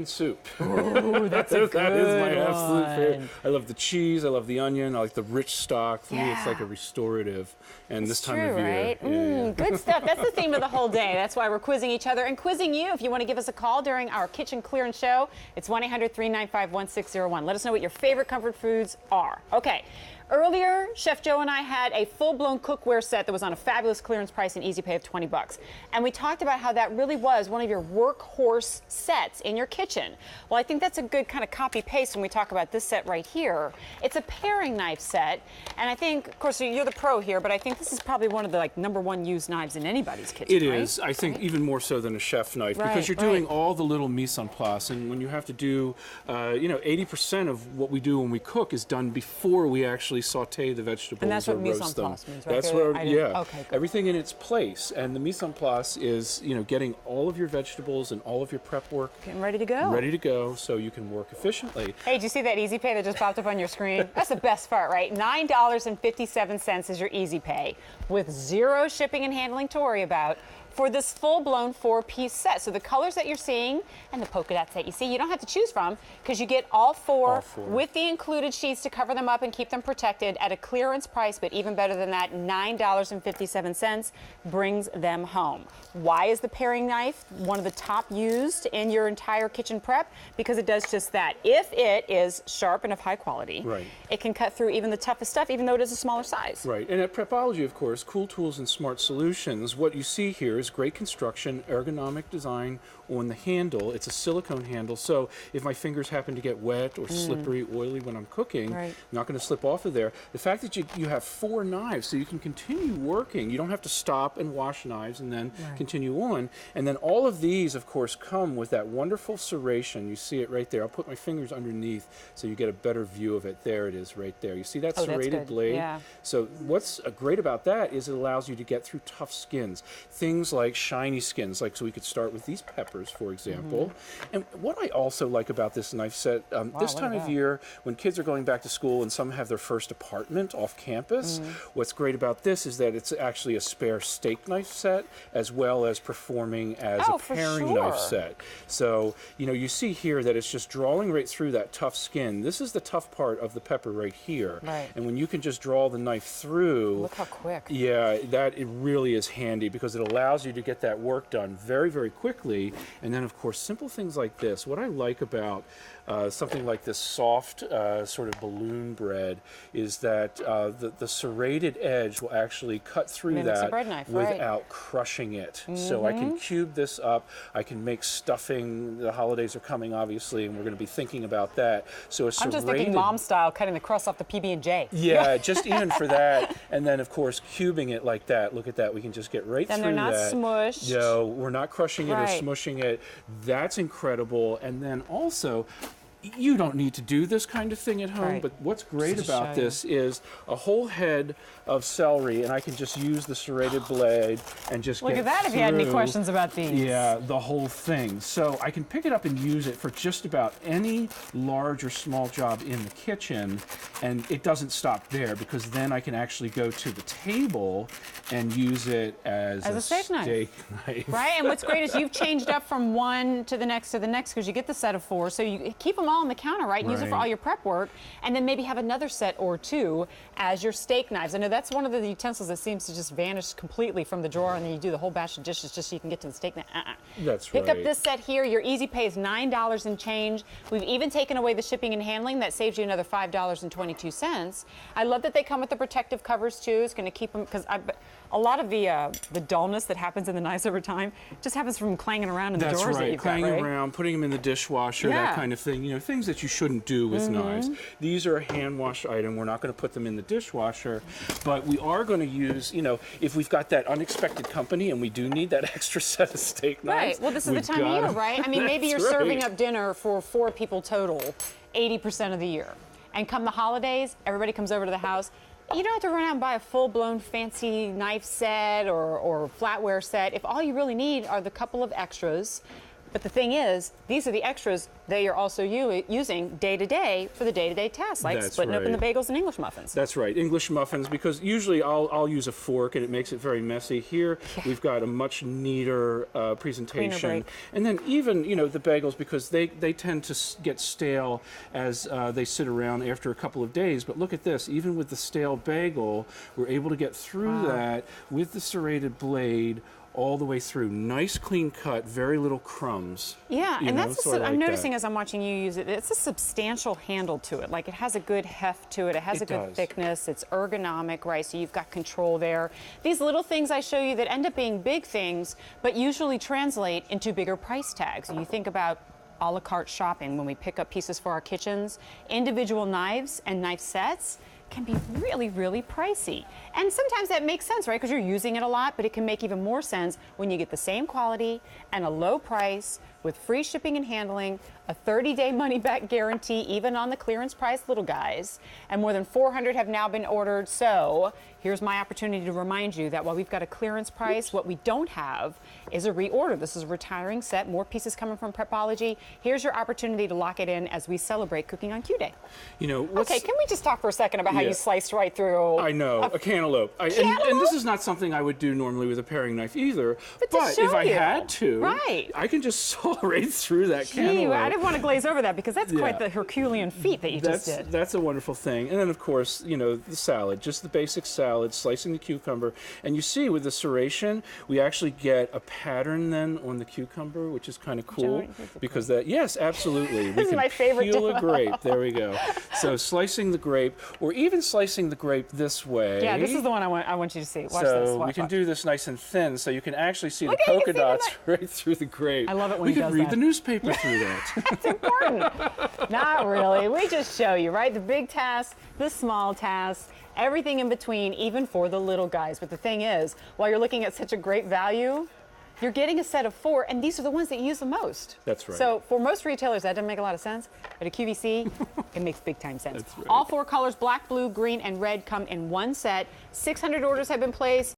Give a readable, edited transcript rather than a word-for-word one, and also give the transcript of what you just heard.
Soup. Ooh, that's a good That is my absolute one. favorite. I love the cheese. I love the onion. I like the rich stock. For me, it's like a restorative. And this time of year, right? yeah. Good stuff. That's the theme of the whole day. That's why we're quizzing each other and quizzing you. If you want to give us a call during our kitchen clearance show, it's 1-800-395-1601. Let us know what your favorite comfort foods are. Okay. Earlier, Chef Joe and I had a full-blown cookware set that was on a fabulous clearance price and easy pay of $20. And we talked about how that really was one of your workhorse sets in your kitchen. Well, I think that's a good kind of copy-paste when we talk about this set right here. It's a paring knife set, and I think, of course, you're the pro here, but I think this is probably one of the number one used knives in anybody's kitchen. It is. I think even more so than a chef knife because you're doing all the little mise en place, and when you have to do, 80% of what we do when we cook is done before we actually saute the vegetables and that's or what mise en roast them. place means, right? That's what, Okay, everything in its place. And the mise en place is, getting all of your vegetables and all of your prep work getting ready to go. Ready to go, so you can work efficiently. Hey, did you see that easy pay that just popped up on your screen? That's the best part, right? $9.57 is your easy pay with zero shipping and handling to worry about for this full-blown 4-piece set. So the colors that you're seeing and the polka dots that you see, you don't have to choose from because you get all four with the included sheets to cover them up and keep them protected at a clearance price, but even better than that, $9.57 brings them home. Why is the paring knife one of the top used in your entire kitchen prep? Because it does just that. If it is sharp and of high quality, it can cut through even the toughest stuff, even though it is a smaller size. Right, and at Prepology, of course, cool tools and smart solutions, what you see here is great construction, ergonomic design on the handle. It's a silicone handle, so if my fingers happen to get wet or slippery, oily when I'm cooking, I'm not going to slip off of there. The fact that you have 4 knives, so you can continue working. You don't have to stop and wash knives and then continue on. And then all of these, of course, come with that wonderful serration. You see it right there. I'll put my fingers underneath so you get a better view of it. There it is right there. You see that serrated blade? Yeah. So what's great about that is it allows you to get through tough skins. Things like shiny skins, so we could start with these peppers, for example. And what I also like about this knife set, this time of year, when kids are going back to school and some have their first apartment off campus, what's great about this is that it's actually a spare steak knife set as well as performing as a paring knife set. So, you see here that it's just drawing right through that tough skin. This is the tough part of the pepper right here. And when you can just draw the knife through. Look how quick. Yeah, it really is handy because it allows you to get that work done very, very quickly. And then, of course, simple things like this. What I like about something like this soft sort of balloon bread is that the serrated edge will actually cut through that without crushing it. So I can cube this up. I can make stuffing. The holidays are coming, obviously, and we're going to be thinking about that. So a serrated, I'm just thinking mom style, cutting the crust off the PB&J. Yeah, just even for that. And then, of course, cubing it like that. Look at that. We can just get right through that. And they're not smushed. No, we're not crushing it or smushing it. That's incredible. And then also, you don't need to do this kind of thing at home, but what's great about this is a whole head of celery, and I can just use the serrated blade and just Look at that if you had any questions about these. Yeah, the whole thing. So I can pick it up and use it for just about any large or small job in the kitchen, and it doesn't stop there because then I can actually go to the table and use it as a steak knife. Right, and what's great is you've changed up from one to the next because you get the set of 4, so you keep them all on the counter, and use it for all your prep work, and then maybe have another set or 2 as your steak knives. I know that's one of the utensils that seems to just vanish completely from the drawer, and then you do the whole batch of dishes just so you can get to the steak knife. That's right. Pick up this set here. Your easy pay is $9 and change. We've even taken away the shipping and handling. That saves you another $5.22. I love that they come with the protective covers too. It's going to keep them, because a lot of the dullness that happens in the knives over time just happens from clanging around in the drawers that you've got, clanging around, putting them in the dishwasher, that kind of thing. Things that you shouldn't do with knives. These are a hand wash item. We're not going to put them in the dishwasher, but we are going to use, if we've got that unexpected company and we do need that extra set of steak knives. Right. Well, this is the time of year, right? I mean, maybe you're serving up dinner for 4 people total 80% of the year. And come the holidays, everybody comes over to the house. You don't have to run out and buy a full-blown fancy knife set or flatware set. If all you really need are the couple of extras, But the thing is, these are the extras that you're also using day to day for the day-to-day tasks, like That's splitting open the right. bagels and English muffins. That's right, English muffins, because usually I'll use a fork and it makes it very messy. Here we've got a much neater presentation. And then even, you know, the bagels, because they tend to get stale as they sit around after a couple of days. But look at this, even with the stale bagel, we're able to get through that with the serrated blade all the way through. Nice clean cut, very little crumbs. Yeah, and that's so I'm noticing as I'm watching you use it, it's a substantial handle to it. Like it has a good heft to it. It has a good thickness. It's ergonomic, right? So you've got control there. These little things I show you that end up being big things, but usually translate into bigger price tags. And you think about a la carte shopping when we pick up pieces for our kitchens, individual knives and knife sets can be really, really pricey. And sometimes that makes sense, right? Because you're using it a lot, but it can make even more sense when you get the same quality and a low price with free shipping and handling, a 30-day money-back guarantee, even on the clearance price little guys. And more than 400 have now been ordered. So here's my opportunity to remind you that while we've got a clearance price, what we don't have is a reorder. This is a retiring set, more pieces coming from Prepology. Here's your opportunity to lock it in as we celebrate Cooking on Q Day. You know, okay, can we just talk for a second about how you sliced right through? I know, a cantaloupe. And this is not something I would do normally with a paring knife either. But if I had to, I can just saw right through that cantaloupe. I didn't want to glaze over that because that's quite the Herculean feat that you just did. That's a wonderful thing. And then, of course, you know, the salad, just the basic salad, slicing the cucumber. And you see with the serration, we actually get a pattern then on the cucumber, which is kind of cool. Because that, yes, absolutely. This is my favorite. Peel a grape. There we go. So slicing the grape, or even slicing the grape this way. Yeah, this is the one I want you to see. Watch this. So we can do this nice and thin, so you can actually see the polka dots right through the grape. I love it when we can read the newspaper through that. That's important. Not really. We just show you, right? The big tasks, the small tasks, everything in between, even for the little guys. But the thing is, while you're looking at such a great value, you're getting a set of 4, and these are the ones that you use the most. That's right. So for most retailers, that doesn't make a lot of sense, but at QVC, it makes big time sense. That's right. All 4 colors, black, blue, green, and red, come in one set. 600 orders have been placed.